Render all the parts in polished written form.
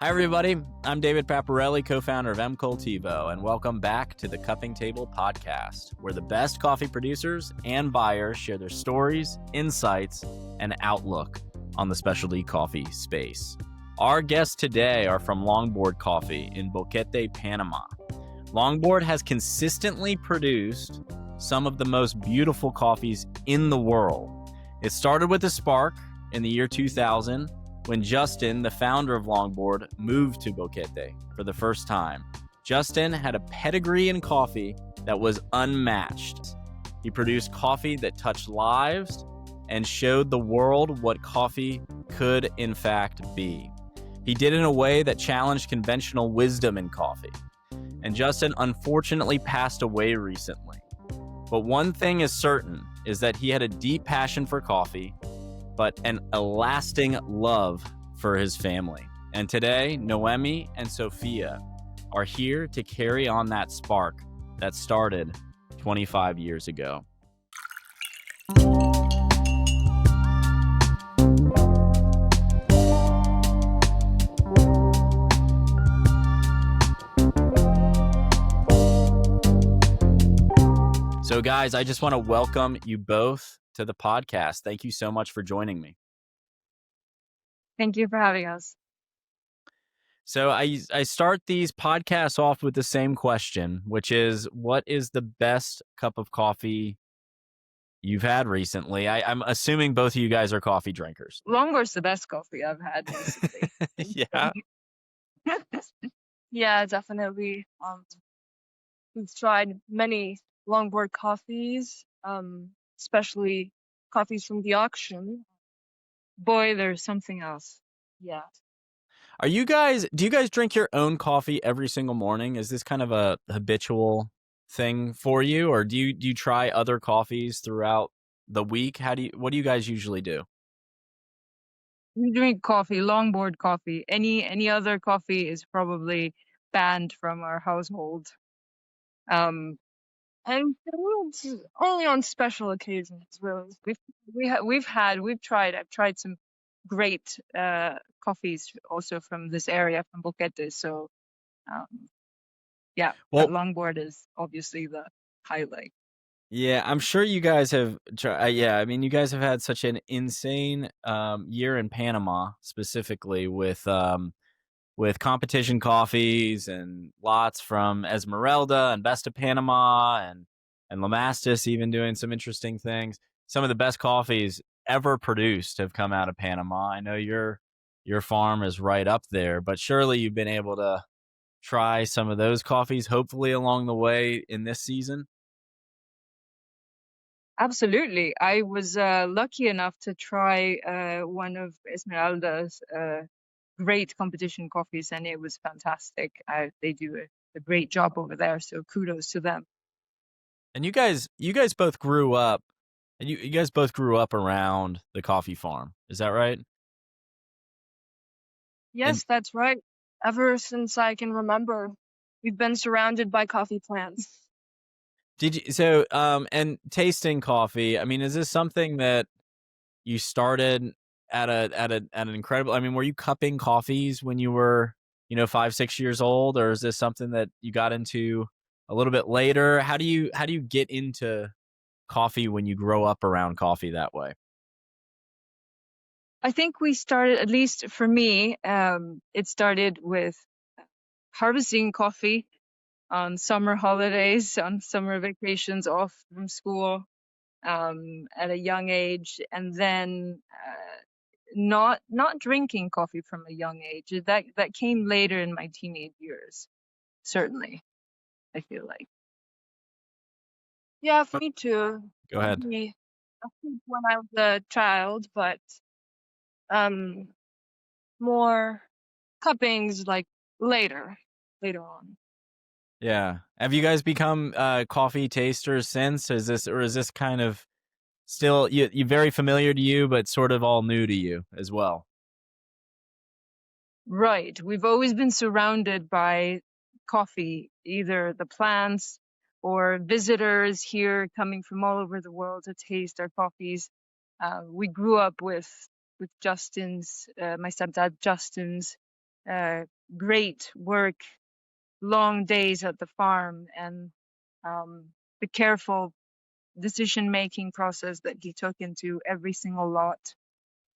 Hi, everybody. I'm David Paparelli, co-founder of M-Cultivo, and welcome back to the Cupping Table podcast, where the best coffee producers and buyers share their stories, insights, and outlook on the specialty coffee space. Our guests today are from Longboard Coffee in Boquete, Panama. Longboard has consistently produced some of the most beautiful coffees in the world. It started with a spark in the year 2000, when Justin, the founder of Longboard, moved to Boquete for the first time. Justin had a pedigree in coffee that was unmatched. He produced coffee that touched lives and showed the world what coffee could in fact be. He did it in a way that challenged conventional wisdom in coffee. And Justin unfortunately passed away recently. But one thing is certain, is that he had a deep passion for coffee, but a lasting love for his family. And today, Noemi and Sophia are here to carry on that spark that started 25 years ago. So guys, I just want to welcome you both to the podcast. Thank you so much for joining me. Thank you for having us. So I start these podcasts off with the same question, which is, what is the best cup of coffee you've had recently? I'm assuming both of you guys are coffee drinkers. Longboard's the best coffee I've had recently. Yeah. Yeah, definitely. We've tried many Longboard coffees, especially coffees from the auction. Boy, there's something else. Yeah. Do you guys drink your own coffee every single morning? Is this kind of a habitual thing for you, or do you try other coffees throughout the week? What do you guys usually do? We drink coffee, Longboard coffee. Any other coffee is probably banned from our household. And it's only on special occasions, really. I've tried some great coffees also from this area, from Boquete. So, yeah, Well, but Longboard is obviously the highlight. yeah, I'm sure you guys have you guys have had such an insane year in Panama, specifically with competition coffees and lots from Esmeralda and Best of Panama and Lamastus even doing some interesting things. Some of the best coffees ever produced have come out of Panama. I know your farm is right up there, but surely you've been able to try some of those coffees, hopefully along the way in this season. Absolutely. I was lucky enough to try one of Esmeralda's great competition coffees, and it was fantastic. They do a great job over there, so kudos to them. And you guys both grew up, and you guys both grew up around the coffee farm. Is that right? Yes, that's right. Ever since I can remember, we've been surrounded by coffee plants. And tasting coffee, I mean, is this something that you started at an incredible, I mean, were you cupping coffees when you were, 5-6 years old, or is this something that you got into a little bit later? How do you get into coffee when you grow up around coffee that way? I think we started, at least for me, it started with harvesting coffee on summer holidays, on summer vacations off from school, at a young age, and then not drinking coffee from a young age. That came later in my teenage years, certainly, I feel like. Yeah, for me too. Go ahead. I think when I was a child, but more cuppings like later on. Yeah. Have you guys become coffee tasters since? Is this kind of still you very familiar to you, but sort of all new to you as well? Right. We've always been surrounded by coffee, either the plants or visitors here coming from all over the world to taste our coffees. We grew up with Justin's, my stepdad Justin's great work, long days at the farm, and the careful decision-making process that he took into every single lot,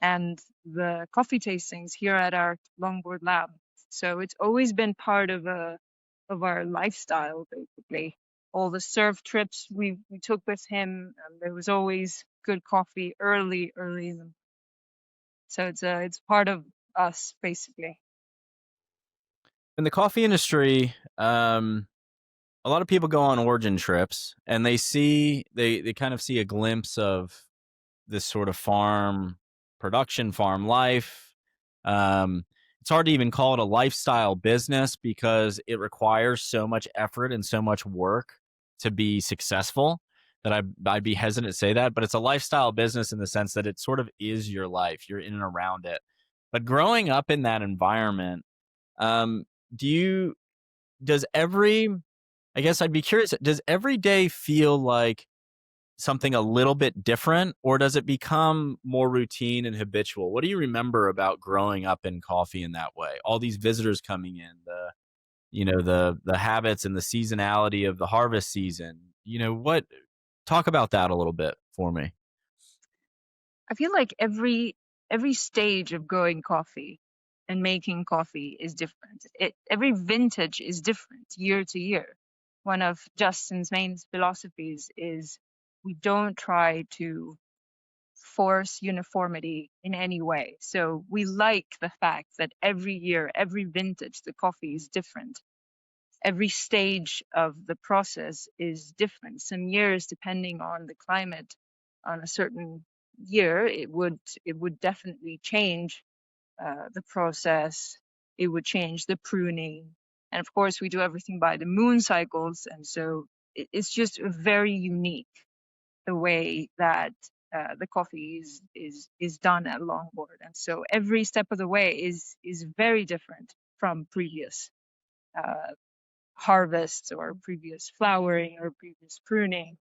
and the coffee tastings here at our Longboard lab. So it's always been part of our lifestyle, basically. All the surf trips we took with him, there was always good coffee early in them. So it's part of us, basically. In the coffee industry, a lot of people go on origin trips and they kind of see a glimpse of this sort of farm production, farm life. It's hard to even call it a lifestyle business because it requires so much effort and so much work to be successful that I'd be hesitant to say that. But it's a lifestyle business in the sense that it sort of is your life. You're in and around it. But growing up in that environment, um, do you does every I guess I'd be curious, does every day feel like something a little bit different, or does it become more routine and habitual? What do you remember about growing up in coffee in that way? All these visitors coming in, the habits and the seasonality of the harvest season. What talk about that a little bit for me. I feel like every stage of growing coffee and making coffee is different. Every vintage is different year to year. One of Justin's main philosophies is we don't try to force uniformity in any way. So we like the fact that every year, every vintage, the coffee is different. Every stage of the process is different. Some years, depending on the climate, on a certain year, it would definitely change the process. It would change the pruning, and of course, we do everything by the moon cycles, and so it's just very unique the way that the coffee is done at Longboard, and so every step of the way is very different from previous uh, harvests or previous flowering or previous pruning,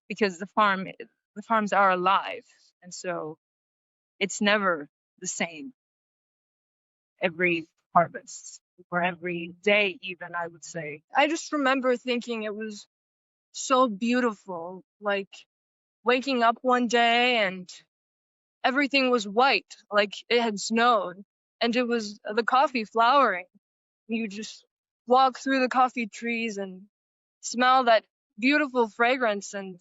because the farms are alive, and so it's never the same every harvest or every day, even, I would say. I just remember thinking it was so beautiful, like waking up one day and everything was white, like it had snowed, and it was the coffee flowering. You just walk through the coffee trees and smell that beautiful fragrance, and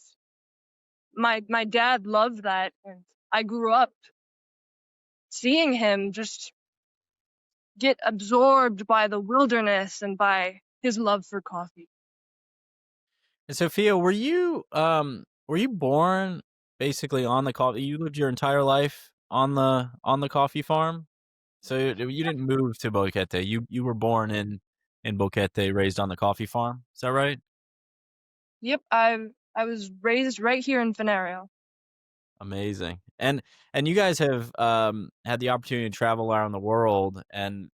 my dad loved that, and I grew up seeing him just get absorbed by the wilderness and by his love for coffee. And Sophia, were you born basically on the coffee? You lived your entire life on the coffee farm? So you didn't move to Boquete. You were born in Boquete, raised on the coffee farm. Is that right? Yep, I was raised right here in Venerio. Amazing. And you guys have had the opportunity to travel around the world and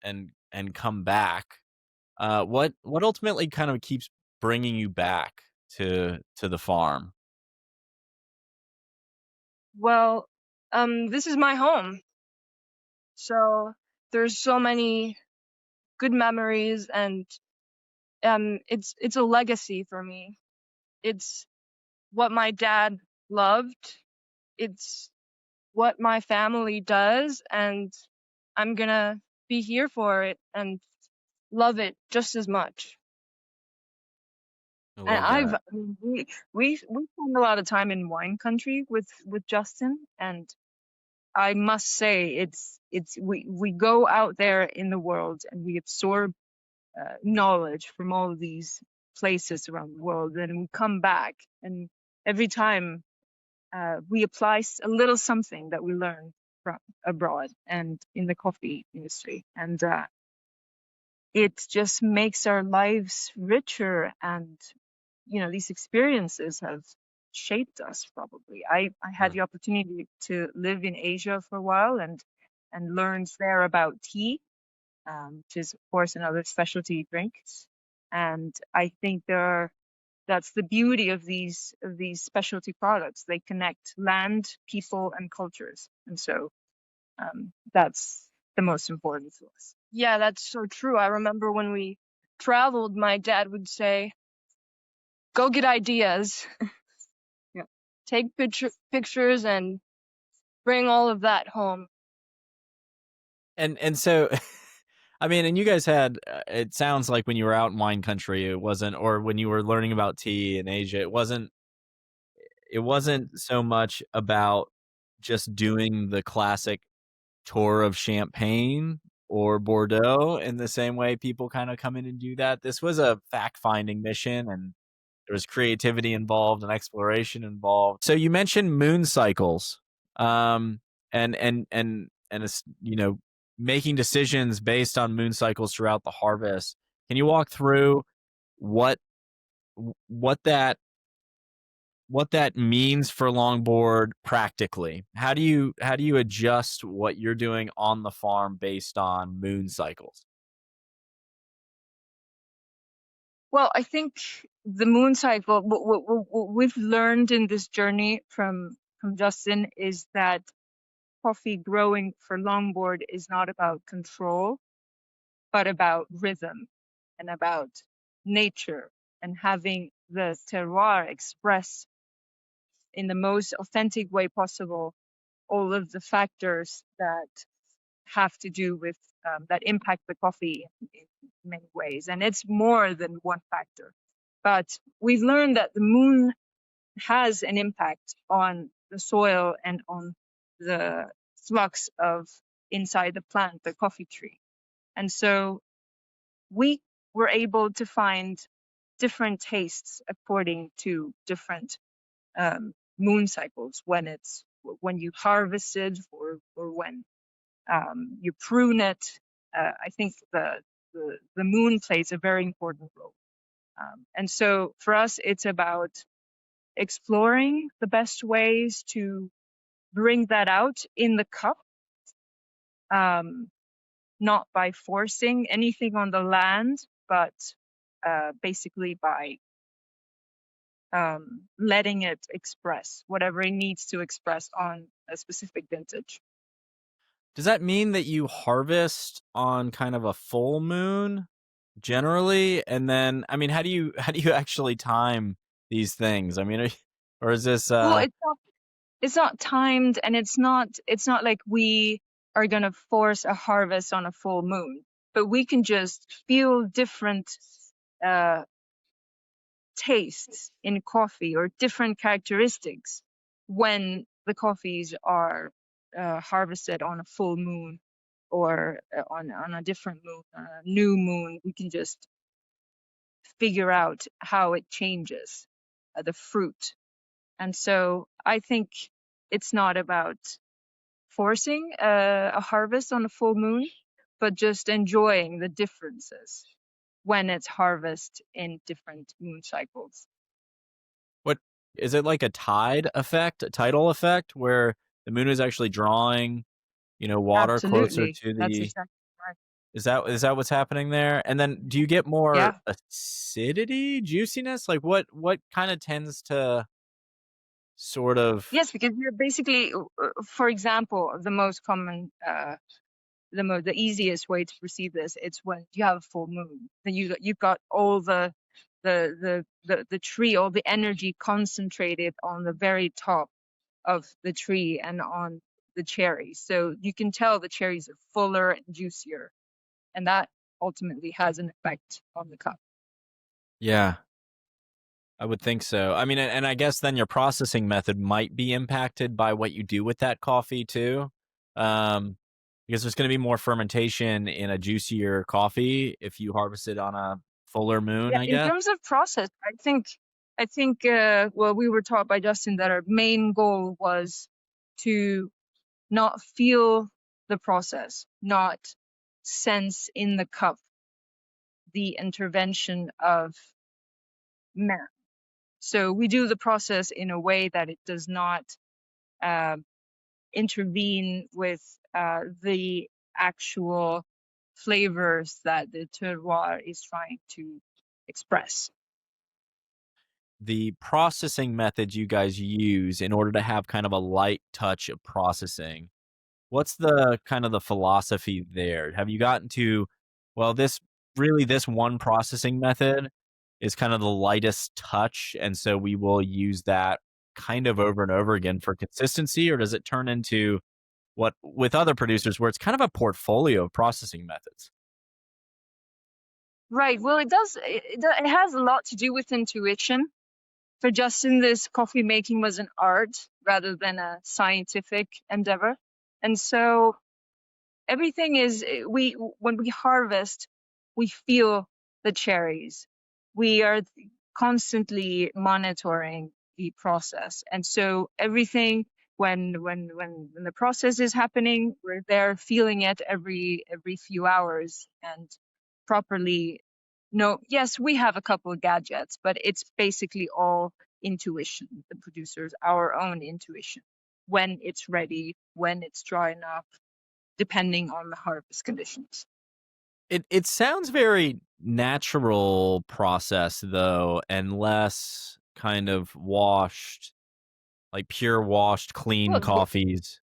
come back. What ultimately kind of keeps bringing you back to the farm? Well, this is my home, so there's so many good memories, and it's a legacy for me. It's what my dad loved. It's what my family does, and I'm gonna be here for it and love it just as much. I And love that. we spend a lot of time in wine country with Justin, and I must say we go out there in the world and we absorb knowledge from all of these places around the world, and we come back, and every time we apply a little something that we learn from abroad and in the coffee industry, and it just makes our lives richer, and these experiences have shaped us. Probably I had Yeah. the opportunity to live in Asia for a while, and learned there about tea, which is of course another specialty drink, and I think that's the beauty of these specialty products. They connect land, people, and cultures, and so that's the most important to us. Yeah, that's so true. I remember when we traveled, my dad would say, "Go get ideas." Yeah. Take pictures and bring all of that home. And so I mean, and you guys had it sounds like when you were out in wine country, it wasn't, or when you were learning about tea in Asia, it wasn't so much about just doing the classic tour of Champagne or Bordeaux in the same way people kind of come in and do that. This was a fact-finding mission, and there was creativity involved and exploration involved. So you mentioned moon cycles, and it's, making decisions based on moon cycles throughout the harvest. Can you walk through what what that what that means for longboard practically? How do you adjust what you're doing on the farm based on moon cycles? Well, I think the moon cycle, what we've learned in this journey from Justin is that coffee growing for longboard is not about control, but about rhythm and about nature and having the terroir express in the most authentic way possible all of the factors that have to do with that impact the coffee in many ways. And it's more than one factor. But we've learned that the moon has an impact on the soil and on the flux of inside the plant, the coffee tree. And so we were able to find different tastes according to different moon cycles, when you harvested or when you prune it. I think the moon plays a very important role. And so for us, it's about exploring the best ways to bring that out in the cup, not by forcing anything on the land, but basically by letting it express whatever it needs to express on a specific vintage. Does that mean that you harvest on kind of a full moon generally? And then, I mean, how do you actually time these things? I mean, or is this Well, it's not timed, and it's not like we are going to force a harvest on a full moon, but we can just feel different uh tastes in coffee or different characteristics when the coffees are harvested on a full moon or on a different moon, a new moon. We can just figure out how it changes the fruit. And so I think it's not about forcing a harvest on a full moon, but just enjoying the differences when it's harvest in different moon cycles. what is it, like a tide effect, a tidal effect where the moon is actually drawing, water closer Absolutely. to That's the exactly right. is that what's happening there? And then do you get more Yeah. acidity, juiciness? Like what kind of tends to sort of Yes, because you're basically, for example, the most common, the easiest way to perceive this, it's when you have a full moon. Then you've got all the tree, all the energy concentrated on the very top of the tree and on the cherries. So you can tell the cherries are fuller and juicier, and that ultimately has an effect on the cup. yeah, I would think so. I mean, and I guess then your processing method might be impacted by what you do with that coffee too. Um, because there's going to be more fermentation in a juicier coffee if you harvest it on a fuller moon, Yeah, I in guess. terms of process, I think well, we were taught by Justin that our main goal was to not feel the process, not sense in the cup the intervention of man. So we do the process in a way that it does not uh, intervene with the actual flavors that the terroir is trying to express. The processing methods you guys use in order to have kind of a light touch of processing. what's the kind of the philosophy there? Have you gotten to, well, this one processing method is kind of the lightest touch, and so we will use that kind of over and over again for consistency? Or does it turn into what with other producers where it's kind of a portfolio of processing methods? Right. Well, it has a lot to do with intuition. For Justin, this coffee making was an art rather than a scientific endeavor. And so everything is, when we harvest, we feel the cherries. We are constantly monitoring the process. And so everything, when the process is happening, we're there feeling it every few hours and properly. No, yes, we have a couple of gadgets, but it's basically all intuition, the producers, our own intuition, when it's ready, when it's dry enough, depending on the harvest conditions. It sounds very natural process though, and less kind of washed, like pure washed, clean Well, coffees.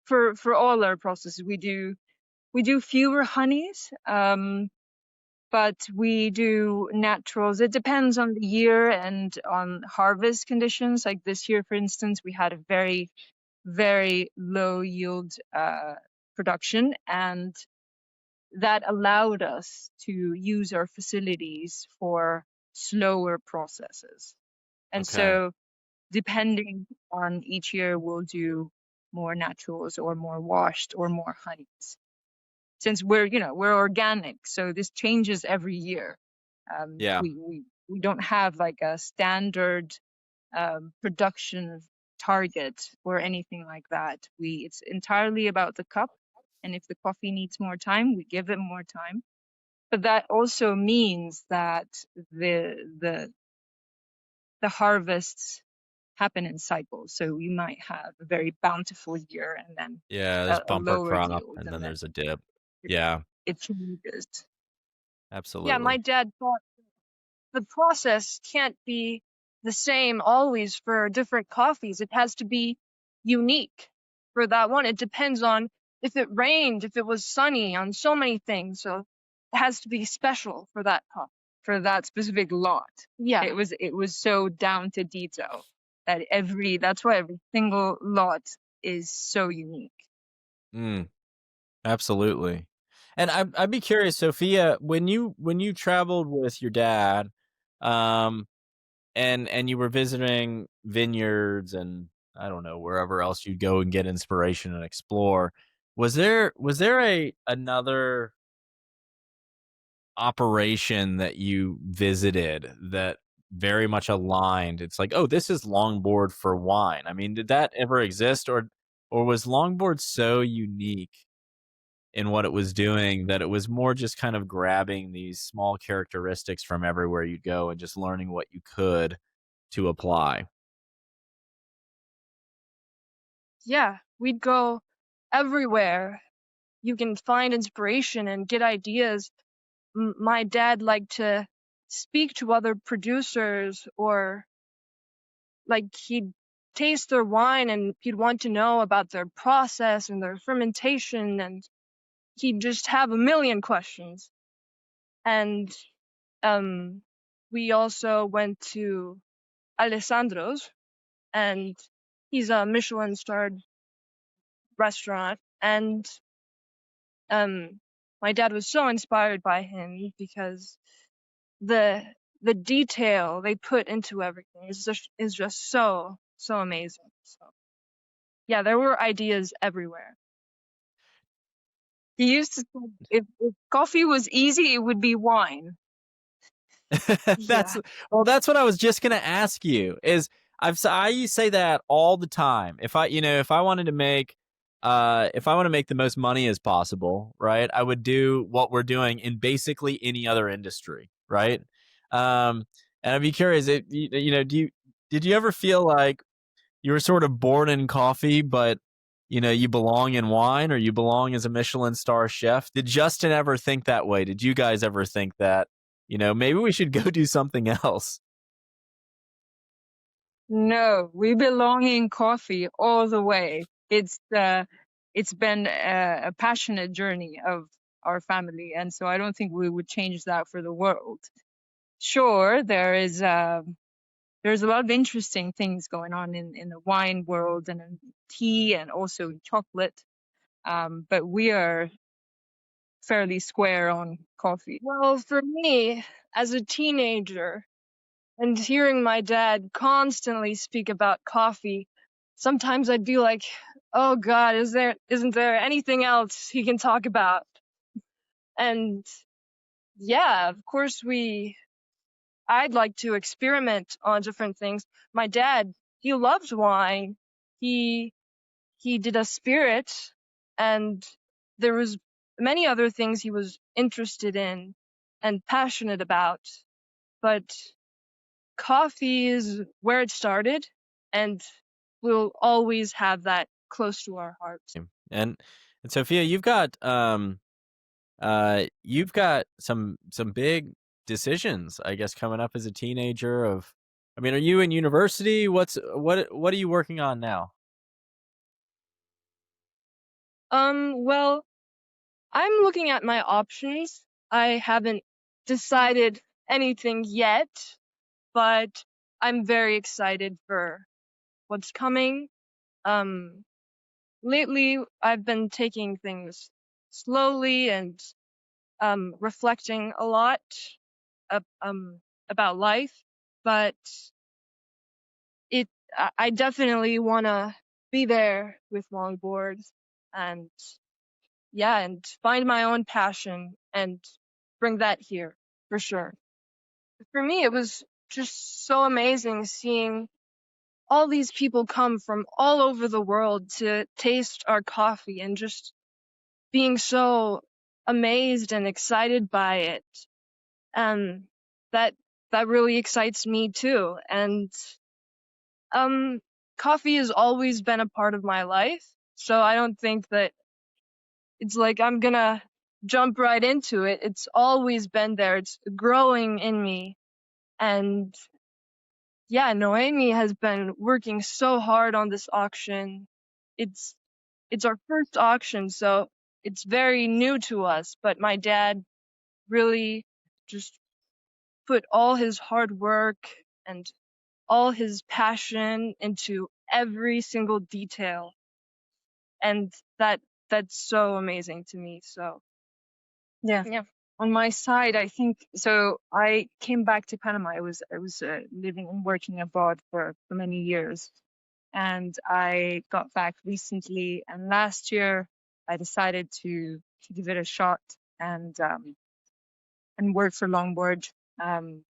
for all our processes, we do fewer honeys, but we do naturals. It depends on the year and on harvest conditions. Like this year, for instance, we had a very, very low yield production, and that allowed us to use our facilities for slower processes. And Okay. so, depending on each year, we'll do more naturals or more washed or more honeys. Since we're organic, so this changes every year. Yeah. We don't have like a standard production target or anything like that. It's entirely about the cup, and if the coffee needs more time, we give it more time. But that also means that the harvests happen in cycles. So you might have a very bountiful year and then Yeah, there's a bumper lower crop yield, and and then then there's a dip. it, Yeah, it changes. Yeah, my absolutely. dad thought the process can't be the same always for different coffees. It has to be unique for that one. It depends on if it rained, if it was sunny, on so many things. So it has to be special for that coffee, for that specific lot. Yeah. It was so down to detail that that's why every single lot is so unique. Mm, absolutely. And I'd be curious, Sophia, when you traveled with your dad, um, and you were visiting vineyards and I don't know, wherever else you'd go and get inspiration and explore, was there a another operation that you visited that very much aligned? It's like, oh, this is longboard for wine. I mean, did that ever exist, or was longboard so unique in what it was doing that it was more just kind of grabbing these small characteristics from everywhere you go and just learning what you could to apply? Yeah, we'd go everywhere. You can find inspiration and get ideas. My dad liked to speak to other producers, or like he'd taste their wine and he'd want to know about their process and their fermentation, and he'd just have a million questions. And we also went to Alessandro's, and he's a Michelin starred restaurant, and my dad was so inspired by him because the the detail they put into everything is just so amazing. So yeah, there were ideas everywhere. He used to say if coffee was easy, it would be wine. That's Yeah. well, that's what I was just gonna ask you. Is I say that all the time. If I want to make the most money as possible, right? I would do what we're doing in basically any other industry, right? Um, and I'd be curious, did you ever feel like you were sort of born in coffee, but you belong in wine, or you belong as a Michelin star chef? Did Justin ever think that way? Did you guys ever think that, maybe we should go do something else? No, we belong in coffee all the way. it's been a passionate journey of our family, and so I don't think we would change that for the world. Sure, there's a lot of interesting things going on in the wine world and in tea and also in chocolate, but we are fairly square on coffee. Well, for me, as a teenager, and hearing my dad constantly speak about coffee, sometimes I'd be like, oh God, isn't there anything else he can talk about? And yeah, of course I'd like to experiment on different things. My dad, he loved wine. He did a spirit, and there was many other things he was interested in and passionate about. But coffee is where it started, and we'll always have that close to our hearts. And Sophia, you've got some big decisions, I guess, coming up as a teenager. I mean, are you in university? What are you working on now? Well, I'm looking at my options. I haven't decided anything yet, but I'm very excited for what's coming. Lately I've been taking things slowly and reflecting a lot about life, but I definitely want to be there with longboards and and find my own passion and bring that here for sure. For me, it was just so amazing seeing all these people come from all over the world to taste our coffee and just being so amazed and excited by it. And that really excites me too. And coffee has always been a part of my life, so I don't think that it's like I'm gonna jump right into it. It's always been there. It's growing in me. And yeah, Noemi has been working so hard on this auction. It's our first auction, so it's very new to us, but my dad really just put all his hard work and all his passion into every single detail. And that's so amazing to me. So Yeah. On my side, I think so. I came back to Panama. I was living and working abroad for many years, and I got back recently. And last year, I decided to give it a shot and work for Longboard. And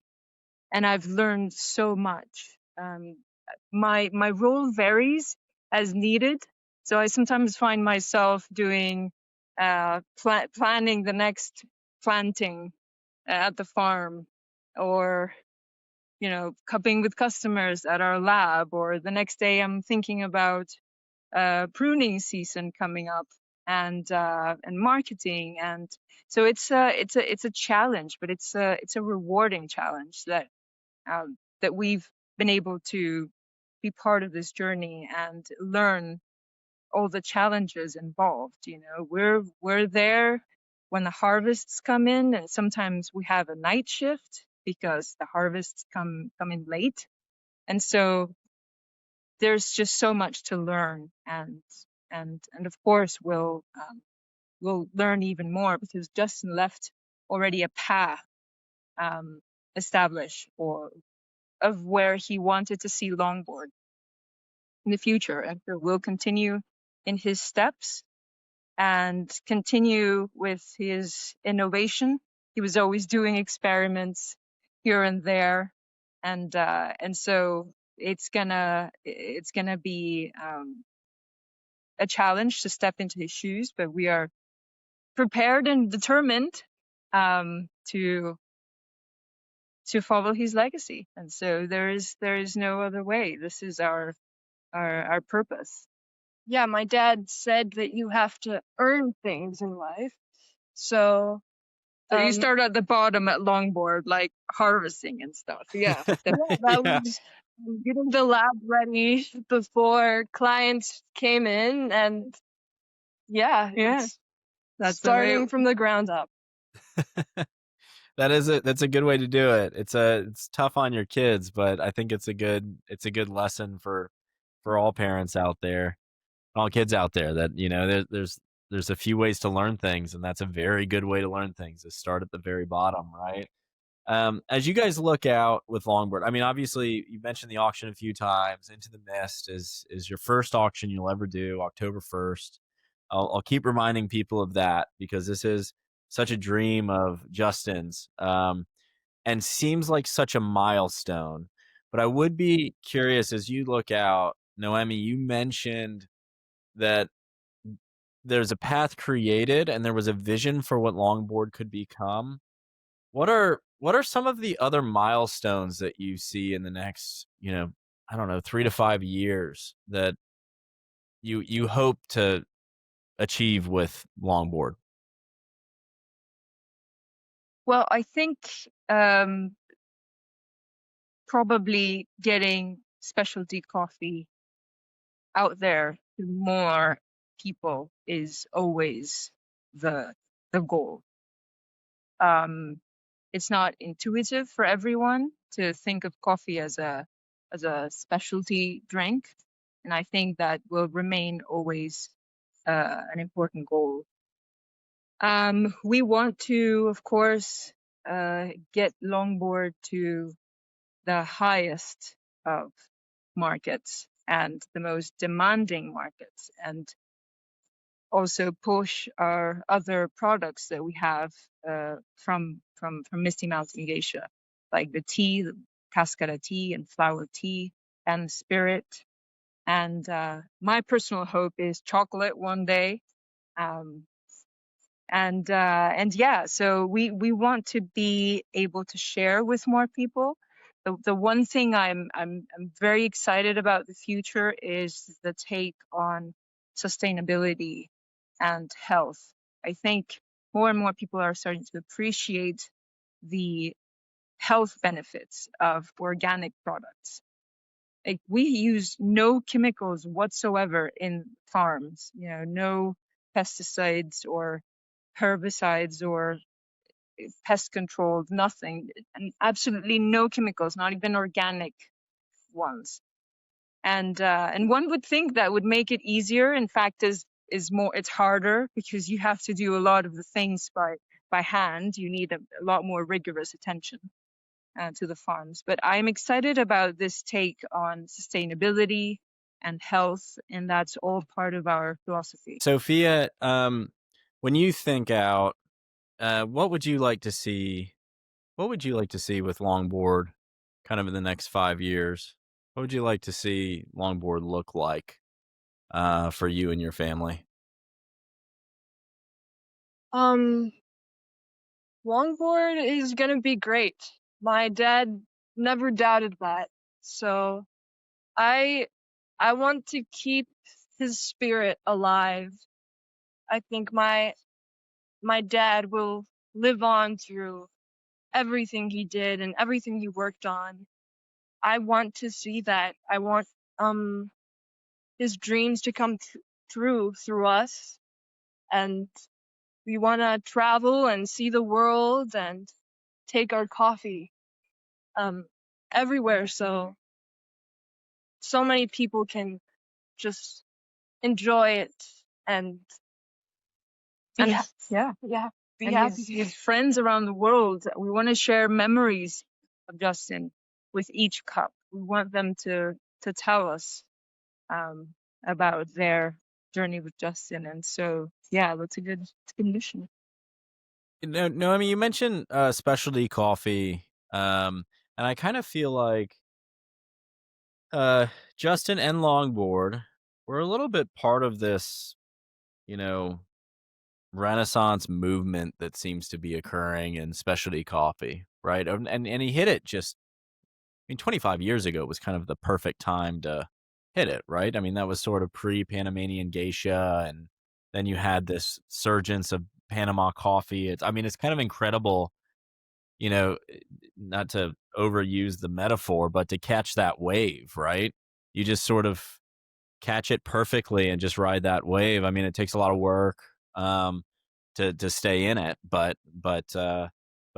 I've learned so much. My role varies as needed, so I sometimes find myself doing planning the next planting at the farm, or cupping with customers at our lab, or the next day I'm thinking about pruning season coming up, and marketing. And so it's a challenge, but it's a rewarding challenge that we've been able to be part of this journey and learn all the challenges involved. We're there when the harvests come in, and sometimes we have a night shift because the harvests come in late. And so there's just so much to learn, and of course we'll learn even more because Justin left already a path established of where he wanted to see Longboard in the future, and so we'll continue in his steps and continue with his innovation. He was always doing experiments here and there, and so it's gonna be a challenge to step into his shoes, but we are prepared and determined to follow his legacy. And so there is no other way. This is our purpose. Yeah, my dad said that you have to earn things in life. So you start at the bottom at Longboard, like harvesting and stuff. Yeah. that getting the lab ready before clients came in, and it's That's starting from the ground up. That's a good way to do it. It's tough on your kids, but I think it's a good lesson for all parents out there, all kids out there, that there's a few ways to learn things, and that's a very good way to learn things, is start at the very bottom, right? As you guys look out with Longboard, I mean, obviously you mentioned the auction a few times. Into the Mist is your first auction you'll ever do, October 1st. I'll keep reminding people of that, because this is such a dream of Justin's, and seems like such a milestone. But I would be curious, as you look out, Noemi, you mentioned that there's a path created and there was a vision for what Longboard could become. What are some of the other milestones that you see in the next, I don't know, 3 to 5 years that you hope to achieve with Longboard? Well, I think probably getting specialty coffee out there to more people is always the goal. It's not intuitive for everyone to think of coffee as a specialty drink, and I think that will remain always an important goal. We want to, of course, get Longboard to the highest of markets and the most demanding markets, and also push our other products that we have from Misty Mountain Geisha, like the tea, the cascara tea and flower tea and spirit. And my personal hope is chocolate one day. And yeah, so we want to be able to share with more people. The one thing I'm very excited about the future is the take on sustainability and health. I think more and more people are starting to appreciate the health benefits of organic products. Like, we use no chemicals whatsoever in farms, no pesticides or herbicides or pest controlled, nothing, and absolutely no chemicals, not even organic ones. And one would think that would make it easier. In fact, is more, it's harder, because you have to do a lot of the things by hand. You need a lot more rigorous attention to the farms. But I'm excited about this take on sustainability and health, and that's all part of our philosophy. Sophia, when you think out, what would you like to see? What would you like to see with Longboard, kind of in the next 5 years? What would you like to see Longboard look like for you and your family? Longboard is gonna be great. My dad never doubted that. So I want to keep his spirit alive. I think my dad will live on through everything he did and everything he worked on. I want to see that. I want his dreams to come through us, and we want to travel and see the world and take our coffee everywhere, so many people can just enjoy it and Yeah. be happy. With friends around the world. We want to share memories of Justin with each cup. We want them to tell us about their journey with Justin, and so that's a good mission. No, I mean, you mentioned specialty coffee, and I kind of feel like Justin and Longboard were a little bit part of this, Renaissance movement that seems to be occurring in specialty coffee, right? And he hit it just, I mean, 25 years ago was kind of the perfect time to hit it, right? I mean, that was sort of pre-Panamanian geisha, and then you had this surgence of Panama coffee. It's kind of incredible, not to overuse the metaphor, but to catch that wave, right? You just sort of catch it perfectly and just ride that wave. I mean, it takes a lot of work to stay in it, but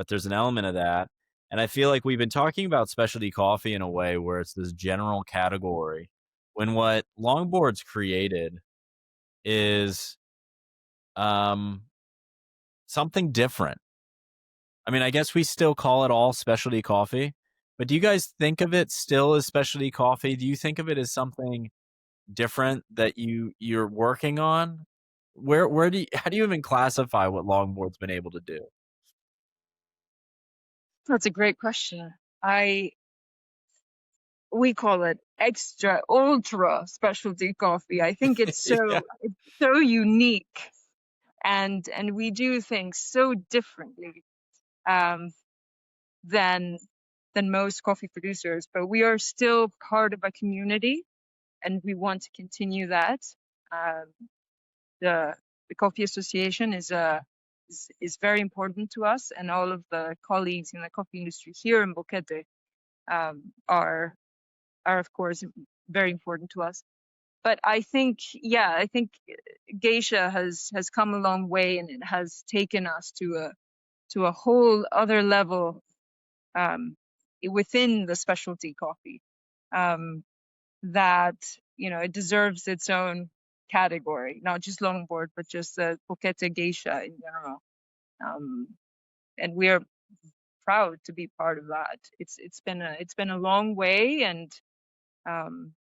there's an element of that. And I feel like we've been talking about specialty coffee in a way where it's this general category, when what Longboard's created is um, something different. I mean, I guess we still call it all specialty coffee, but do you guys think of it still as specialty coffee? Do you think of it as something different that you're working on? Where do you, how do you even classify what Longboard's been able to do? That's a great question. We call it extra ultra specialty coffee. I think it's Yeah. so unique, and we do things so differently um, than most coffee producers. But we are still part of a community, and we want to continue that. Um, the Coffee Association is very important to us, and all of the colleagues in the coffee industry here in Boquete are of course very important to us. But I think geisha has come a long way, and it has taken us to a whole other level within the specialty coffee, that it deserves its own category, not just Longboard, but just the Boquete geisha in general. And we are proud to be part of that. It's been a long way, and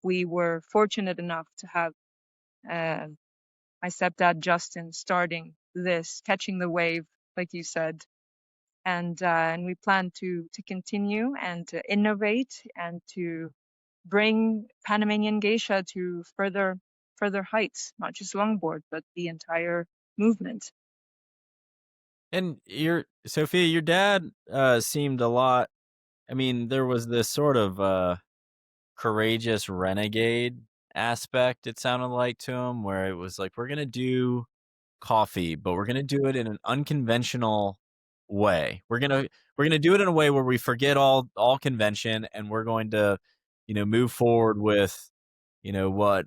we were fortunate enough to have uh, my stepdad Justin starting this, catching the wave, like you said, and we plan to continue and to innovate and to bring Panamanian geisha to further heights, not just Longboard, but the entire movement. And Sophia, your dad seemed a lot. I mean, there was this sort of courageous renegade aspect, it sounded like, to him, where it was like, we're gonna do coffee, but we're gonna do it in an unconventional way. We're gonna do it in a way where we forget all convention, and we're going to, move forward with, what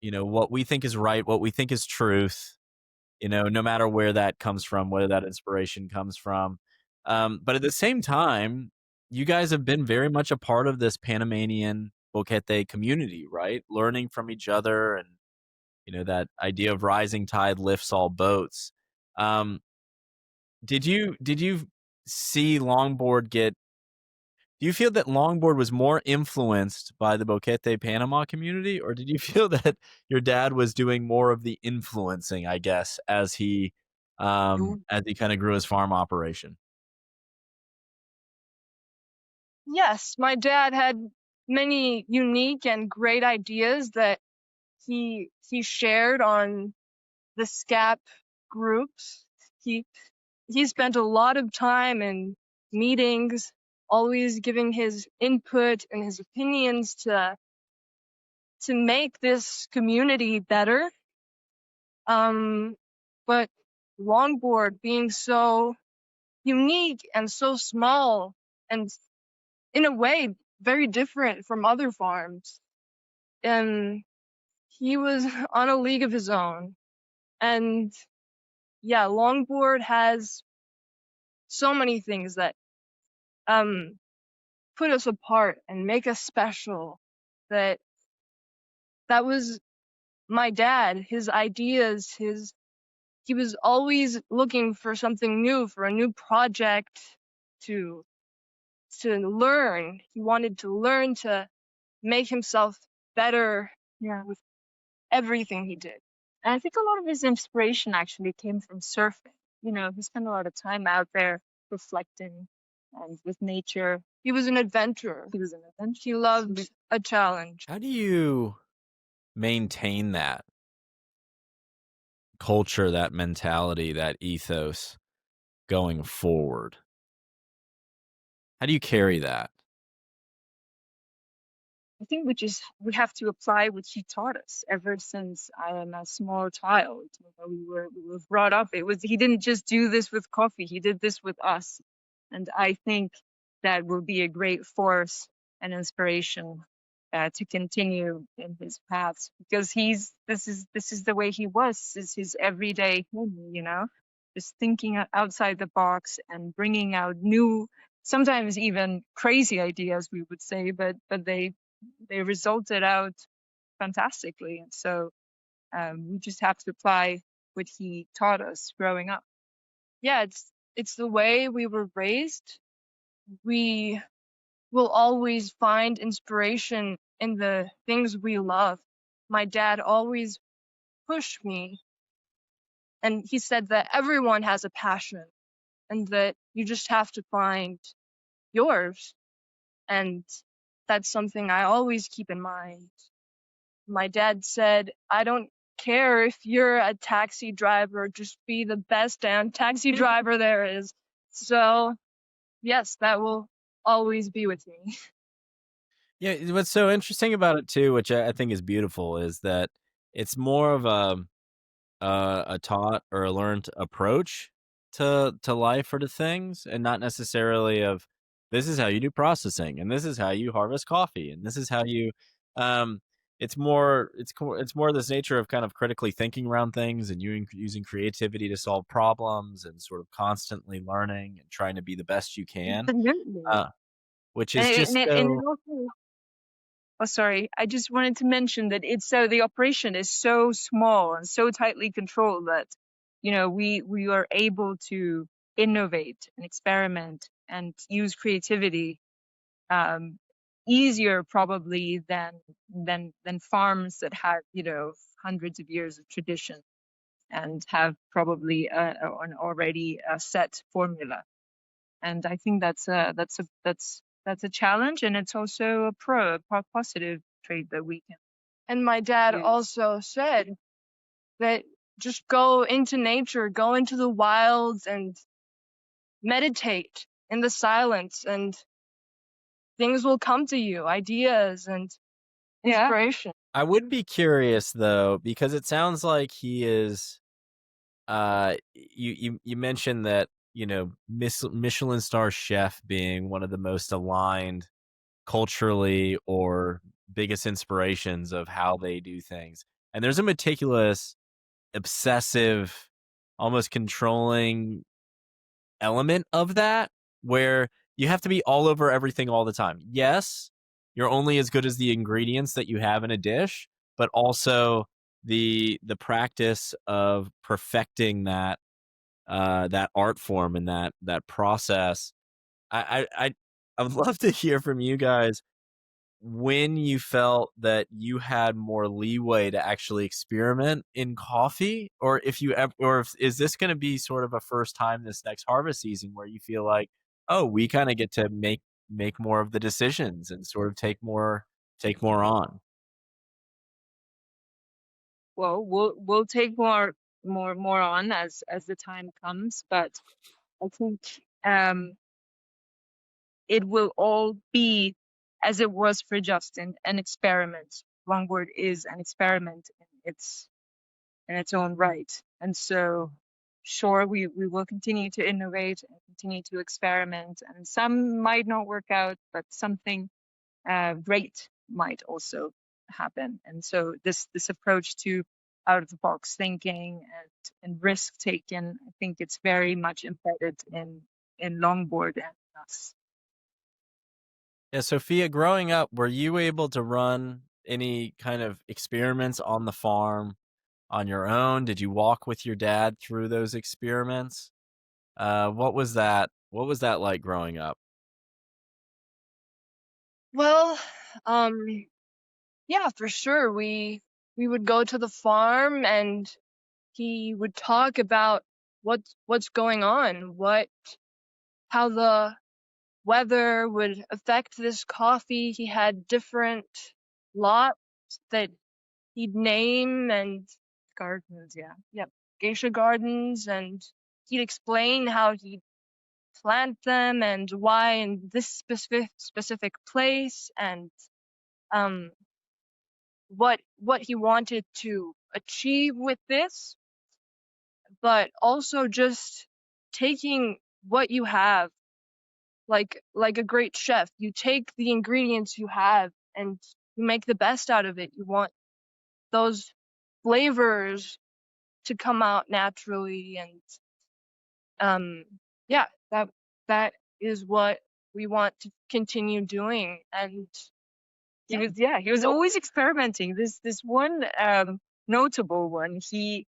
what we think is right, what we think is truth, no matter where that comes from, whether that inspiration comes from. But at the same time, you guys have been very much a part of this Panamanian Boquete community, right? Learning from each other, and that idea of rising tide lifts all boats. Um, did you see Longboard get? Do you feel that Longboard was more influenced by the Boquete Panama community, or did you feel that your dad was doing more of the influencing, I guess, as he kind of grew his farm operation? Yes, my dad had many unique and great ideas that he shared on the SCAP groups. He spent a lot of time in meetings, always giving his input and his opinions to make this community better. But Longboard being so unique and so small, and in a way very different from other farms, and he was on a league of his own. And yeah, Longboard has so many things that put us apart and make us special. That was my dad, his ideas, he was always looking for something new, for a new project to learn. He wanted to learn to make himself better, with everything he did. And I think a lot of his inspiration actually came from surfing. He spent a lot of time out there reflecting and with nature. He was an adventurer. He loved a challenge. How do you maintain that culture, that mentality, that ethos going forward? How do you carry that? I think we have to apply what he taught us ever since I am a small child. We were brought up. He didn't just do this with coffee. He did this with us. And I think that will be a great force and inspiration to continue in his paths, because this is the way he was. This is his everyday him, just thinking outside the box and bringing out new, sometimes even crazy ideas, we would say, but they resulted out fantastically. And so we just have to apply what he taught us growing up. Yeah, it's the way we were raised. We will always find inspiration in the things we love. My dad always pushed me, and he said that everyone has a passion and that you just have to find yours. And that's something I always keep in mind. My dad said, I don't care if you're a taxi driver, just be the best damn taxi driver there is. So, yes, that will always be with me. Yeah, what's so interesting about it too, which I think is beautiful, is that it's more of a taught or a learned approach to life or to things, and not necessarily of this is how you do processing, and this is how you harvest coffee, and this is how you. Um, it's more this nature of kind of critically thinking around things, and using creativity to solve problems, and sort of constantly learning and trying to be the best you can. Absolutely. Uh, which And is it, and just it, and it so. also, oh, sorry, I just wanted to mention that the operation is so small and so tightly controlled that, we are able to innovate and experiment and use creativity um, easier probably than farms that have, hundreds of years of tradition and have probably an already set formula. And I think that's a challenge, and it's also a positive trait that we can. And my dad use. Also said that just go into nature, go into the wilds, and meditate in the silence, and things will come to you, ideas and inspiration. I would be curious though, because it sounds like he is. You mentioned that Michelin star chef being one of the most aligned culturally or biggest inspirations of how they do things, and there's a meticulous, obsessive, almost controlling element of that where you have to be all over everything all the time. Yes, you're only as good as the ingredients that you have in a dish, but also the practice of perfecting that art form and that process. I would love to hear from you guys when you felt that you had more leeway to actually experiment in coffee, or if you ever, or if, is this going to be sort of a first time this next harvest season where you feel like, oh, we kind of get to make more of the decisions and sort of take more on. Well, we'll take more on as the time comes, but I think it will all be as it was for Justin, an experiment. Longboard is an experiment in its own right, and so sure we will continue to innovate and continue to experiment, and some might not work out, but something great might also happen. And so this approach to out of the box thinking and risk taking, I think it's very much embedded in Longboard and us. Yeah, Sophia, growing up, were you able to run any kind of experiments on the farm on your own? Did you walk with your dad through those experiments? What was that? What was that like growing up? Well, yeah, for sure. We would go to the farm and he would talk about what's going on, how the weather would affect this coffee. He had different lots that he'd name, and gardens, yeah. Yep. Geisha gardens, and he'd explain how he'd plant them and why in this specific place, and um what he wanted to achieve with this, but also just taking what you have like a great chef. You take the ingredients you have and you make the best out of it. You want those flavors to come out naturally, and yeah, that is what we want to continue doing. And He was always experimenting. This one notable one, he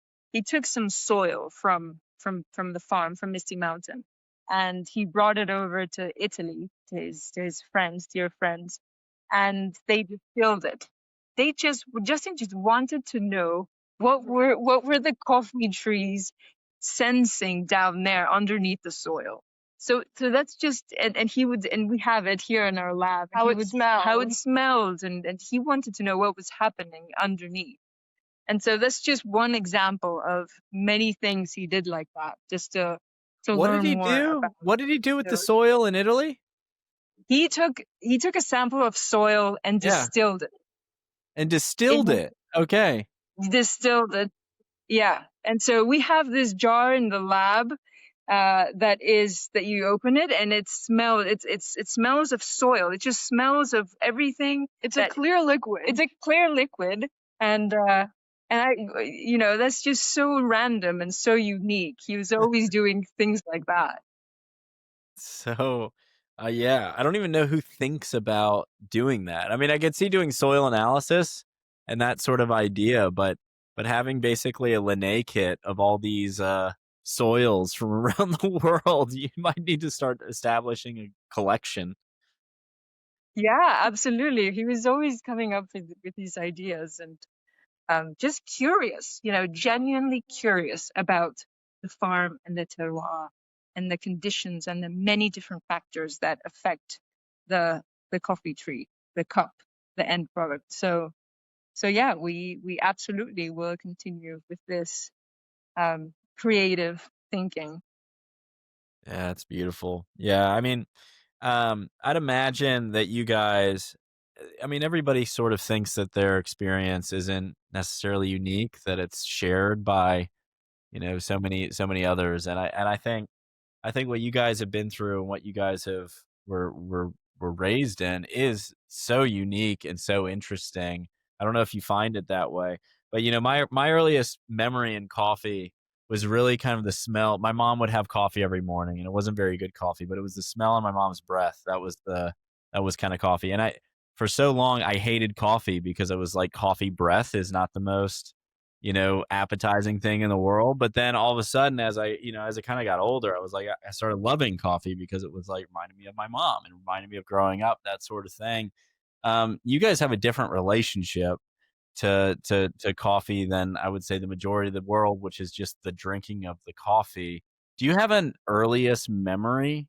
took some soil from the farm from Misty Mountain, and he brought it over to Italy to his friends, dear friends, and they distilled it. Justin just wanted to know what were the coffee trees sensing down there underneath the soil. So that's just, and he would, and we have it here in our lab. How it smells. How it smelled, and he wanted to know what was happening underneath. And so that's just one example of many things he did like that, just to What learn did he more do? about What did he do with the those. soil in Italy? He took a sample of soil and Yeah. distilled it. And distilled it. Okay. Distilled it. Yeah. And so we have this jar in the lab that you open it and it smells of soil. It just smells of everything. It's a clear liquid. It's a clear liquid, and I, that's just so random and so unique. He was always doing things like that. So, yeah, I don't even know who thinks about doing that. I mean, I could see doing soil analysis and that sort of idea, but having basically a Linné kit of all these soils from around the world, you might need to start establishing a collection. Yeah, absolutely. He was always coming up with these ideas, and just curious, genuinely curious about the farm and the terroir and the conditions and the many different factors that affect the coffee tree, the cup, the end product. So yeah, we absolutely will continue with this creative thinking. Yeah, it's beautiful. Yeah, I mean, I'd imagine that you guys, I mean, everybody sort of thinks that their experience isn't necessarily unique, that it's shared by, so many others. And I think what you guys have been through and what you guys were raised in is so unique and so interesting. I don't know if you find it that way, but my earliest memory in coffee was really kind of the smell. My mom would have coffee every morning, and it wasn't very good coffee, but it was the smell on my mom's breath. That was kind of coffee. And for so long I hated coffee because it was like coffee breath is not the most appetizing thing in the world. But then all of a sudden, as I kind of got older, I was like, I started loving coffee because it was like reminding me of my mom and reminding me of growing up, that sort of thing. You guys have a different relationship to coffee than I would say the majority of the world, which is just the drinking of the coffee. Do you have an earliest memory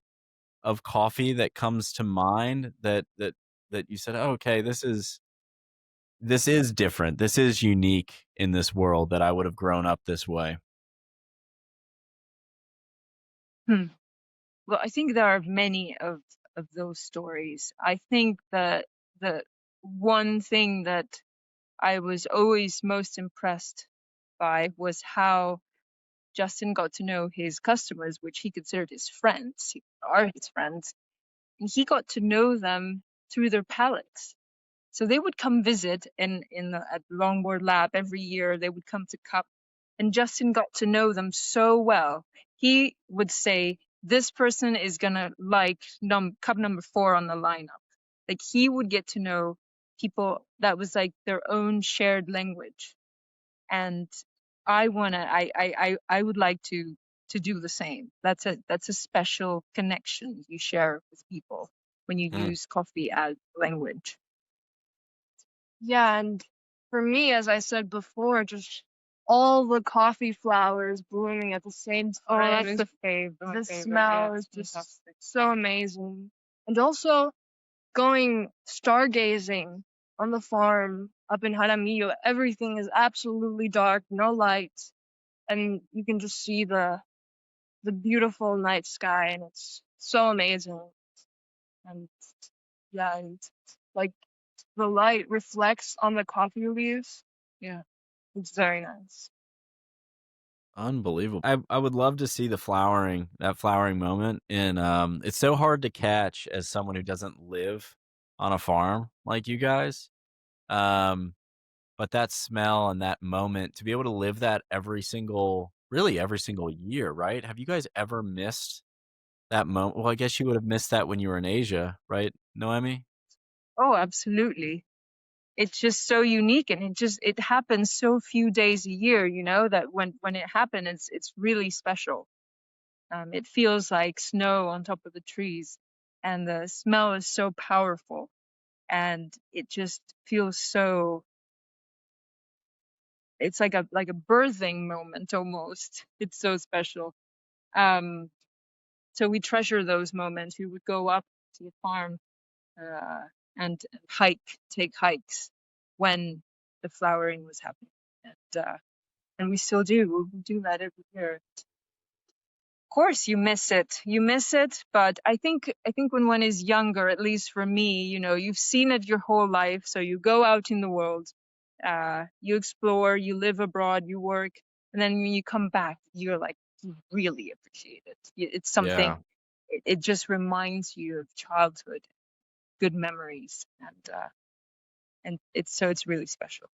of coffee that comes to mind that you said, oh, okay, this is different. This is unique in this world that I would have grown up this way? Well, I think there are many of those stories. I think that the one thing that I was always most impressed by was how Justin got to know his customers, which he considered his friends, are his friends, and he got to know them through their palates. So they would come visit at Longboard Lab every year. They would come to Cup, and Justin got to know them so well. He would say, "This person is gonna like cup number 4 on the lineup." Like, he would get to know people that was like their own shared language, and I would like to do the same. That's a special connection you share with people when you Mm. use coffee as language. Yeah, and for me, as I said before, just all the coffee flowers blooming at the same time. That's the fave. The smell is just so amazing. And also going stargazing on the farm up in Jaramillo, everything is absolutely dark, no lights, and you can just see the beautiful night sky, and it's so amazing. And yeah, and like the light reflects on the coffee leaves. Yeah, it's very nice. Unbelievable. I would love to see that flowering moment. And it's so hard to catch as someone who doesn't live on a farm like you guys. Um, but that smell and that moment to be able to live that really every single year, right? Have you guys ever missed that moment? Well, I guess you would have missed that when you were in Asia, right, Noemi? Oh, absolutely. It's just so unique, and it happens so few days a year, that when it happens, it's really special. It feels like snow on top of the trees, and the smell is so powerful, and it just feels so. It's like a birthing moment almost. It's so special. Um, so we treasure those moments. We would go up to the farm uh, and take hikes when the flowering was happening, and we still do. We do that every year. Of course, you miss it. You miss it, but I think when one is younger, at least for me, you've seen it your whole life, so you go out in the world, you explore, you live abroad, you work, and then when you come back, you're like, you really appreciate it. It's Yeah, something. It just reminds you of childhood, good memories, and it's really special.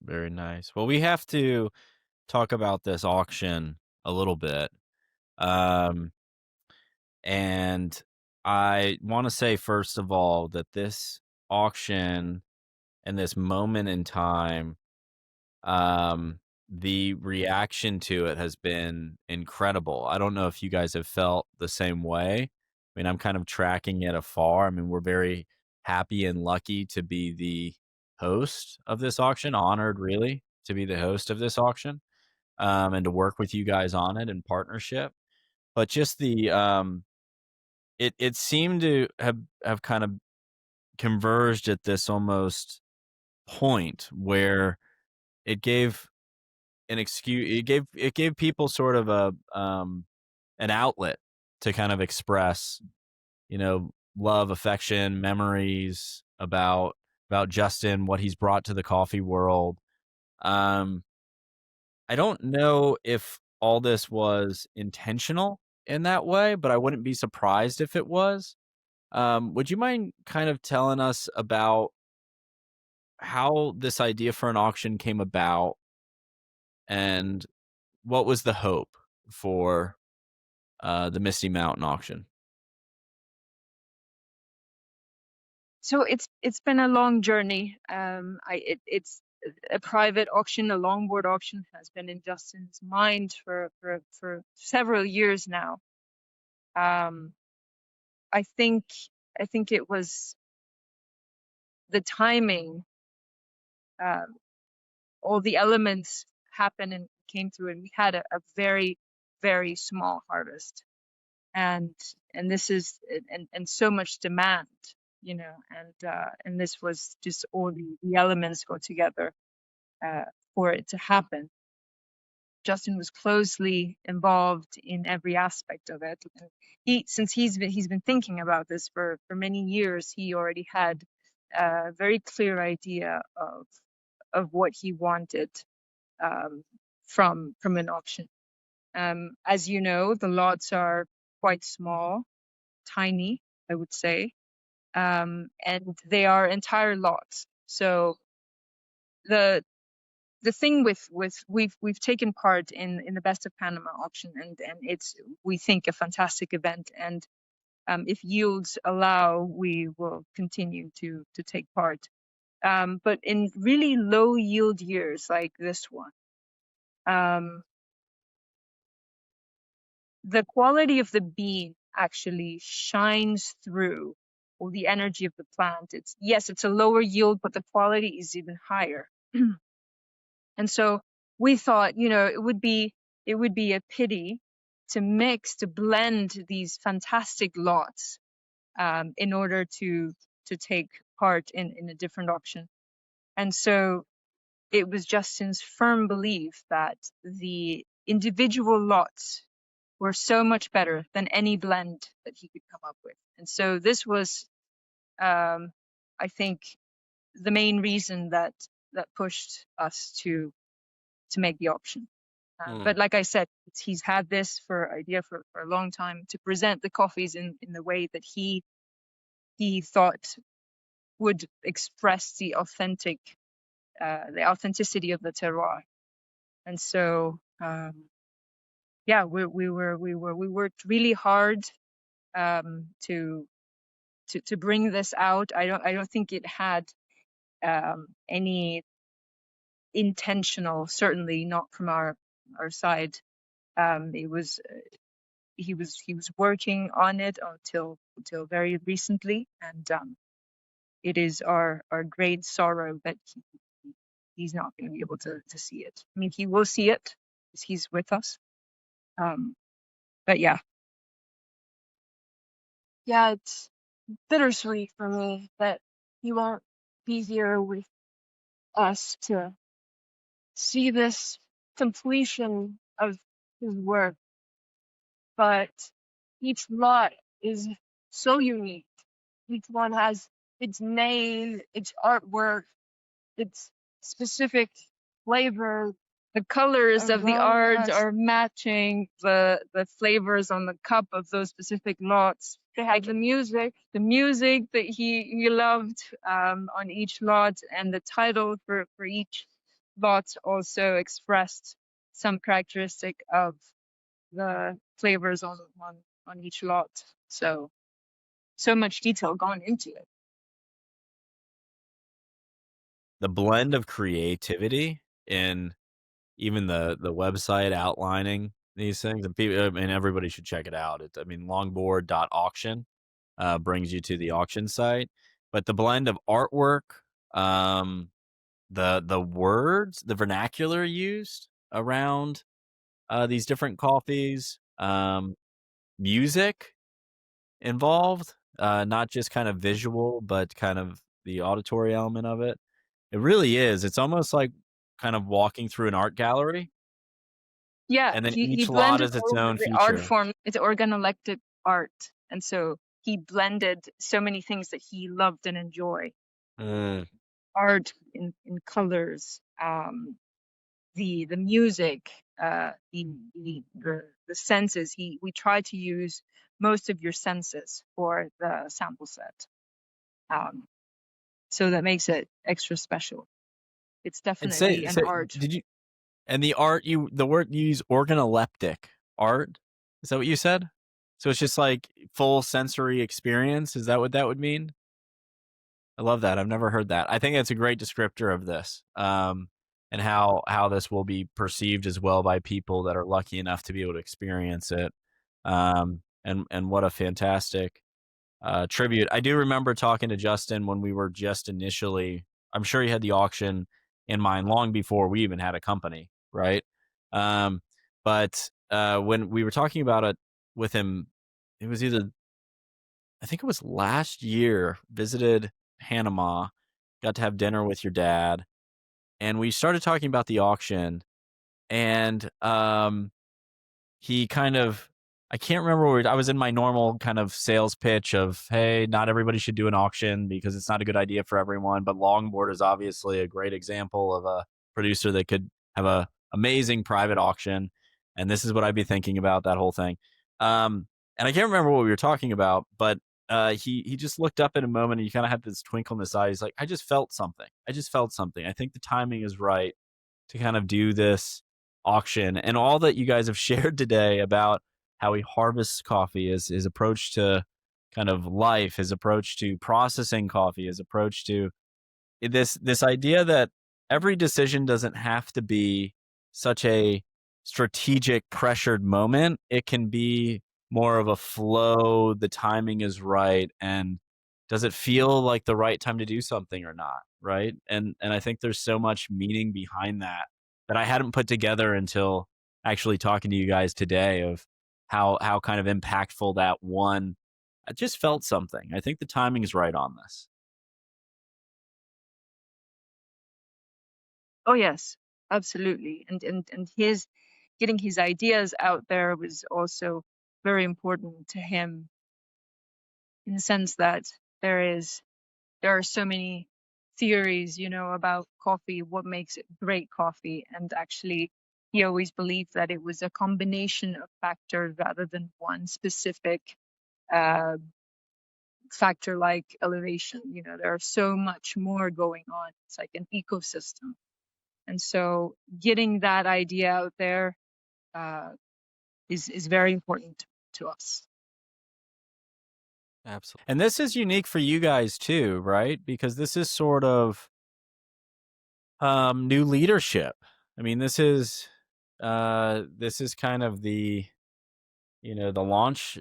very nice. Well, we have to talk about this auction a little bit. Um, and I want to say, first of all, that this auction and this moment in time, um, the reaction to it has been incredible. I don't know if you guys have felt the same way. I mean, I'm kind of tracking it afar. I mean, we're very happy and lucky to be the host of this auction, honored really to be the host of this auction, and to work with you guys on it in partnership. But just it seemed to have kind of converged at this almost point where it gave it gave people sort of an outlet to kind of express, love, affection, memories about Justin, what he's brought to the coffee world. Um, I don't know if all this was intentional in that way, but I wouldn't be surprised if it was. Would you mind kind of telling us about how this idea for an auction came about and what was the hope for the Misty Mountain auction? So it's been a long journey. It's a private auction, a longboard auction has been in Justin's mind for several years now. Um, I think I think it was the timing. Um, all the elements happened and came through, and we had a very very small harvest, and this is and so much demand, and this was just all the elements go together uh, for it to happen. Justin was closely involved in every aspect of it, and since he's been thinking about this for many years, he already had a very clear idea of what he wanted, um, from an auction. As you know, the lots are quite small, tiny, I would say, and they are entire lots. So the thing with we've taken part in the Best of Panama auction, and it's, we think, a fantastic event, and if yields allow, we will continue to take part. But in really low yield years like this one, um, the quality of the bean actually shines through all the energy of the plant. It's a lower yield, but the quality is even higher. And so we thought, it would be a pity to blend these fantastic lots, in order to take part in a different auction. And so it was Justin's firm belief that the individual lots were so much better than any blend that he could come up with. And so this was, I think, the main reason that pushed us to make the auction. But like I said, he's had this idea for a long time, to present the coffees in the way that he thought would express the authenticity of the terroir. And so yeah, we worked really hard to bring this out. I don't think it had any intentional, certainly not from our side. It was he was working on it until very recently, and it is our great sorrow that he's not going to be able to see it. I mean, he will see it because he's with us. But yeah, it's bittersweet for me that he won't be here with us to see this completion of his work. But each lot is so unique. Each one has its name, its artwork, its specific flavor. The colors of the art are matching the flavors on the cup of those specific lots. They had the music that he loved on each lot, and the title for each lot also expressed some characteristic of the flavors on each lot. So much detail gone into it. The blend of creativity in even the website outlining these things, and people, I mean, everybody should check it out. Longboard.auction brings you to the auction site, but the blend of artwork, the words, the vernacular used around these different coffees, music involved, not just kind of visual, but kind of the auditory element of it. It really is. It's almost like kind of walking through an art gallery. Yeah, And then he each lot blended is its all own the art feature. form. It's organoleptic art, and so he blended so many things that he loved and enjoyed. Art in colors, the music, the senses. We try to use most of your senses for the sample set, so that makes it extra special. It's And definitely an art. did you, and the word you use, organoleptic art? Is that what you said? So it's just like full sensory experience? Is that what that would mean? I love that. I've never heard that. I think that's a great descriptor of this, and how this will be perceived as well by people that are lucky enough to be able to experience it. And what a fantastic tribute. I do remember talking to Justin when we were just initially, I'm sure he had the auction in mind long before we even had a company, right? But when we were talking about it with him, it was I think it was last year, visited Panama, got to have dinner with your dad, and we started talking about the auction, and he kind of, I can't remember where I was in my normal kind of sales pitch of, hey, not everybody should do an auction because it's not a good idea for everyone, but Longboard is obviously a great example of a producer that could have a amazing private auction, and this is what I'd be thinking about, that whole thing. And I can't remember what we were talking about, but he just looked up in a moment, and he kind of had this twinkle in his eye. He's like, I just felt something. I think the timing is right to kind of do this auction. And all that you guys have shared today about how he harvests coffee, his approach to kind of life, his approach to processing coffee, his approach to this idea that every decision doesn't have to be such a strategic pressured moment. It can be more of a flow. The timing is right, and does it feel like the right time to do something or not, right? And I think there's so much meaning behind that I hadn't put together until actually talking to you guys today, of how kind of impactful that one. I just felt something. I think the timing is right on this. Oh yes, absolutely. And his getting his ideas out there was also very important to him, in the sense that there are so many theories, about coffee, what makes it great coffee, and actually he always believed that it was a combination of factors rather than one specific uh, factor like elevation. You know, there are so much more going on. It's like an ecosystem. And so getting that idea out there uh, is very important to us. Absolutely. And this is unique for you guys too, right? Because this is sort of new leadership. I mean, this is kind of the, the launch,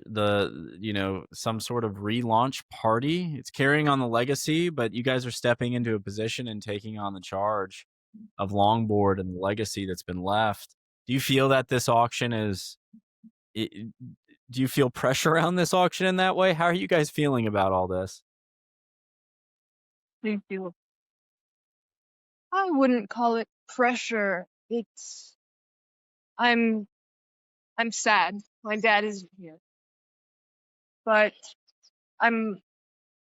some sort of relaunch party. It's carrying on the legacy, but you guys are stepping into a position and taking on the charge of Longboard and the legacy that's been left. Do you feel that this auction do you feel pressure around this auction in that way? How are you guys feeling about all this? Thank you. I wouldn't call it pressure. I'm sad. My dad isn't here. But I'm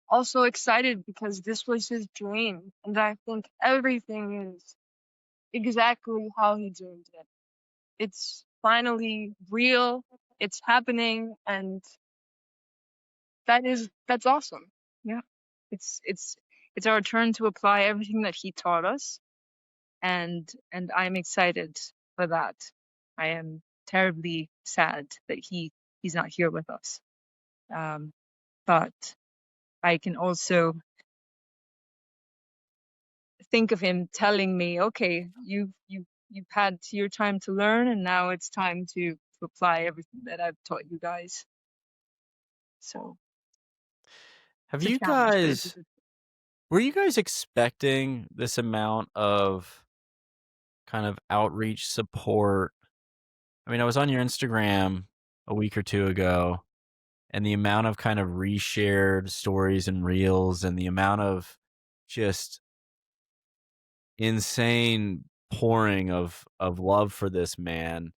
also excited because this was his dream. And I think everything is exactly how he dreamed it. It's finally real. It's happening. And that's awesome. Yeah. It's our turn to apply everything that he taught us. And I'm excited for that. I am terribly sad that he's not here with us. But I can also think of him telling me, okay, you've had your time to learn, and now it's time to apply everything that I've taught you guys. So Have it's a you challenge, but it's a guys, good. were you guys expecting this amount of kind of outreach support? I mean, I was on your Instagram a week or two ago, and the amount of kind of reshared stories and reels and the amount of just insane pouring of love for this man.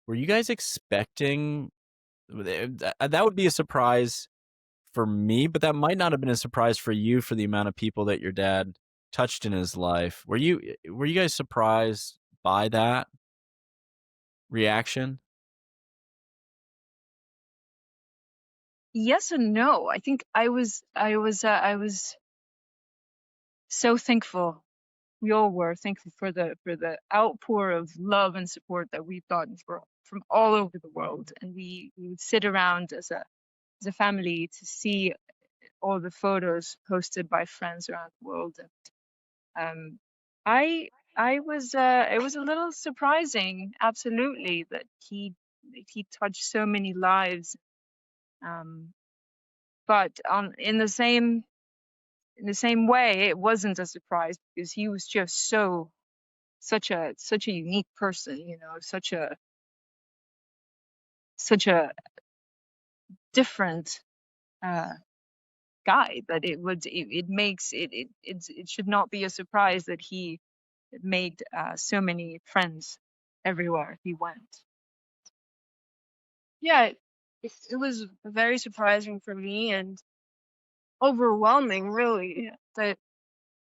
Were you guys expecting that would be a surprise for me, but that might not have been a surprise for you for the amount of people that your dad touched in his life. Were you guys surprised by that reaction? Yes and no. I think I was so thankful. We all were thankful for the outpour of love and support that we've gotten from all over the world, and we would sit around as a family to see all the photos posted by friends around the world. And I was it was a little surprising, absolutely, that he touched so many lives. But in the same way, it wasn't a surprise because he was just such a unique person, you know, such a different guy that it should not be a surprise that he made so many friends everywhere he went. Yeah, it was very surprising for me and overwhelming, really, that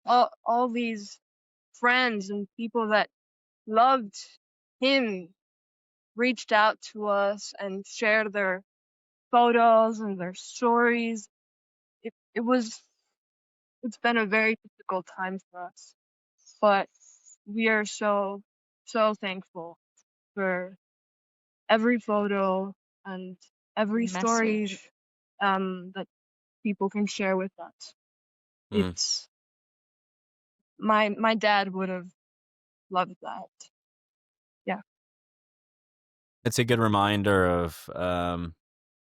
all these friends and people that loved him reached out to us and shared their photos and their stories. It's been a very difficult time for us, but we are so thankful for every photo and every story Message. that people can share with us. Mm. It's my dad would have loved that. Yeah. It's a good reminder of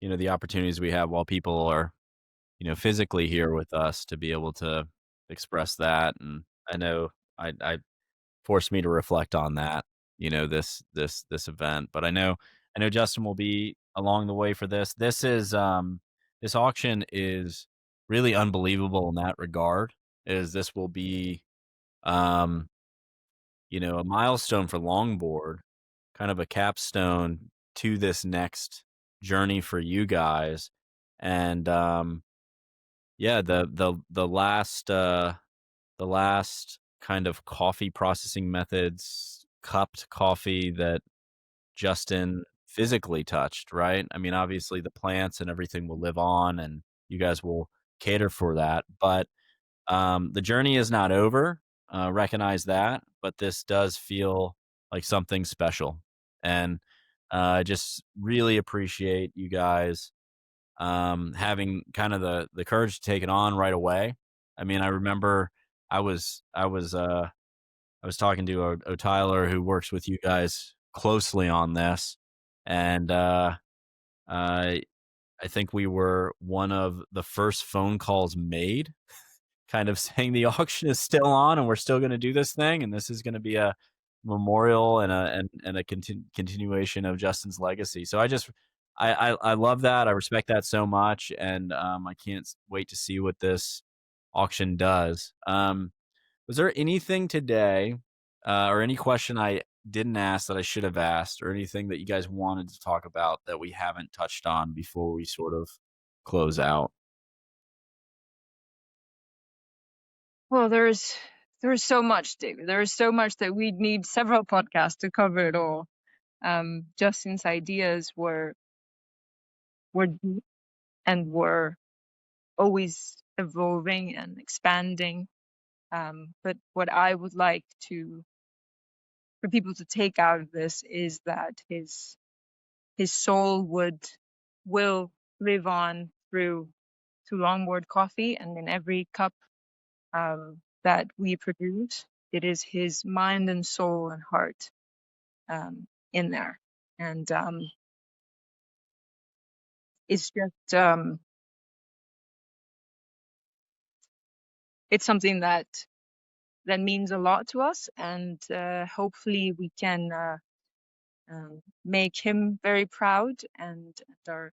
the opportunities we have while people are physically here with us to be able to express that. And I know I forced me to reflect on that, this event. But I know Justin will be along the way for this. This auction is really unbelievable in that regard. Is this will be a milestone for Longboard, kind of a capstone to this next journey for you guys. And yeah, the last kind of coffee processing methods, cupped coffee that Justin physically touched, right? I mean, obviously the plants and everything will live on and you guys will cater for that, but the journey is not over. Recognize that, but this does feel like something special. And I just really appreciate you guys having kind of the courage to take it on right away. I mean, I remember I was talking to O Tyler, who works with you guys closely on this, and I I think we were one of the first phone calls made, kind of saying the auction is still on and we're still going to do this thing, and this is going to be a memorial and a continuation of Justin's legacy. So I love that. I respect that so much, and I can't wait to see what this auction does. Was there anything today, or any question I didn't ask that I should have asked, or anything that you guys wanted to talk about that we haven't touched on before we sort of close out? Well, there's so much, David. There is so much that we'd need several podcasts to cover it all. Justin's ideas were deep and were always evolving and expanding. But what I would like for people to take out of this is that his soul will live on through to Longboard Coffee, and in every cup that we produce, it is his mind and soul and heart in there, and it's just it's something that means a lot to us, and hopefully we can make him very proud, and our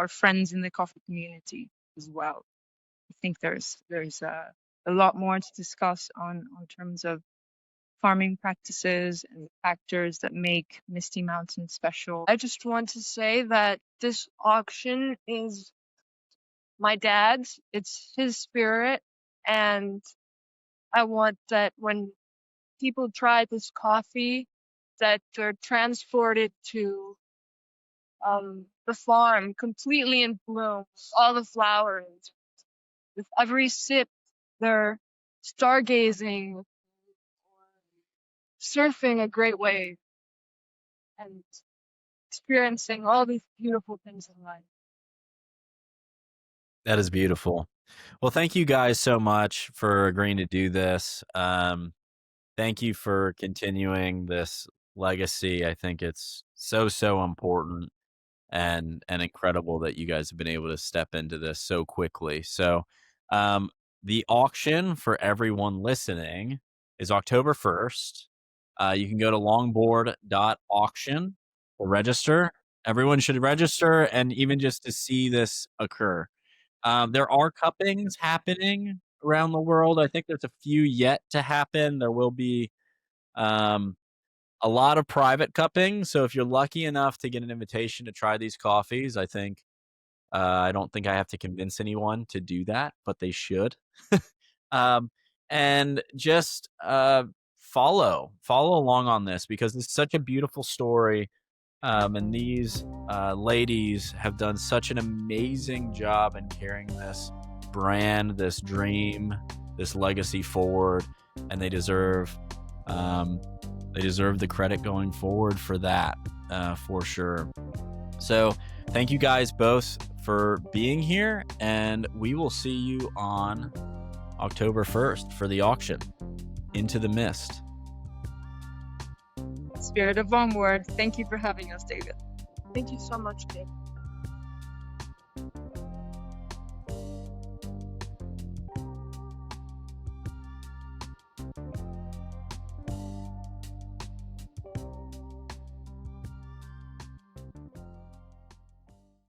friends in the coffee community as well. I think there's a lot more to discuss on terms of farming practices and factors that make Misty Mountain special. I just want to say that this auction is my dad's. It's his spirit, and I want that when people try this coffee, that they're transported to the farm, completely in bloom, all the flowers. With every sip, they're stargazing or surfing a great wave and experiencing all these beautiful things in life. That is beautiful. Well, thank you guys so much for agreeing to do this. Thank you for continuing this legacy. I think it's so important and incredible that you guys have been able to step into this so quickly. So, the auction for everyone listening is October 1st. You can go to longboard.auction to register. Everyone should register, and even just to see this occur. There are cuppings happening around the world. I think there's a few yet to happen. There will be a lot of private cupping. So if you're lucky enough to get an invitation to try these coffees, I think I don't think I have to convince anyone to do that, but they should. And just follow along on this, because it's such a beautiful story. And these ladies have done such an amazing job in carrying this brand, this dream, this legacy forward, and they deserve the credit going forward for that, for sure. So thank you guys both for being here, and we will see you on October 1st for the auction, Into the Mist. Spirit of Longboard, thank you for having us, David. Thank you so much, Dave.